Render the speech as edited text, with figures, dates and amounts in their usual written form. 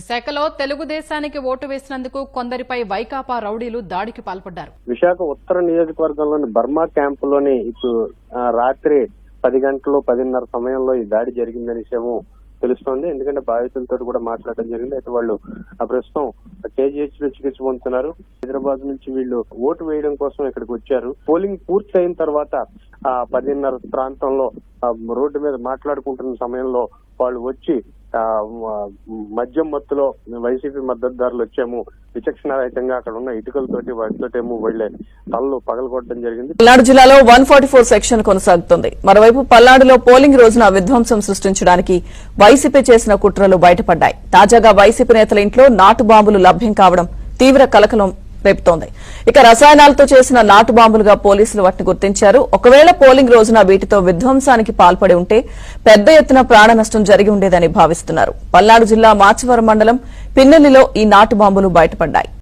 విశాఖలో తెలుగుదేశానికి ఓటు వేసినందుకు కొందరిపై వైకాపా రౌడీలు దాడికి పాల్పడ్డారు. విశాఖ ఉత్తర నియోజకవర్గంలోని బర్మా క్యాంపులోని ఇప్పుడు రాత్రి 10 గంటలు 10:30 సమయంలో ఈ దాడి జరిగిందనే విషయము తెలుస్తోంది. ఎందుకంటే బాధితులతో కూడా మాట్లాడడం జరిగింది. అయితే వాళ్ళు ప్రస్తుతం కేజీహెచ్ లో చికిత్స పొందుతున్నారు. హైదరాబాద్ నుంచి వీళ్ళు ఓటు వేయడం కోసం ఇక్కడికి వచ్చారు. పోలింగ్ పూర్తి అయిన తర్వాత 10:30 ప్రాంతంలో రోడ్డు మీద మాట్లాడుకుంటున్న సమయంలో వాళ్ళు వచ్చి మద్యం మత్తులో వైసీపీ మద్దతుదారులు వచ్చాము, విచక్షణారహితంగా అక్కడ ఉన్న ఇటుకలతోటి వాటితోటేమో వెళ్లే తలలు పగలగొట్టడం జరిగింది. పల్నాడు జిల్లాలో 144 సెక్షన్ కొనసాగుతోంది. మరోవైపు పల్నాడులో పోలింగ్ రోజున విధ్వంసం సృష్టించడానికి వైసీపీ చేసిన కుట్రలు బయటపడ్డాయి. తాజాగా వైసీపీ నేతల ఇంట్లో నాటు బాంబులు లభ్యం కావడం తీవ్ర కలకలం రేపుతోంది. ఇక రసాయనాలతో చేసిన నాటు బాంబులుగా పోలీసులు వాటిని గుర్తించారు. ఒకవేళ పోలింగ్ రోజున వీటితో విధ్వంసానికి పాల్పడి ఉంటే పెద్ద ఎత్తున ప్రాణ నష్టం జరిగి ఉండేదని భావిస్తున్నారు. పల్నాడు జిల్లా మాచవరం మండలం పిన్నెల్లిలో ఈ నాటు బాంబులు బయటపడ్డాయి.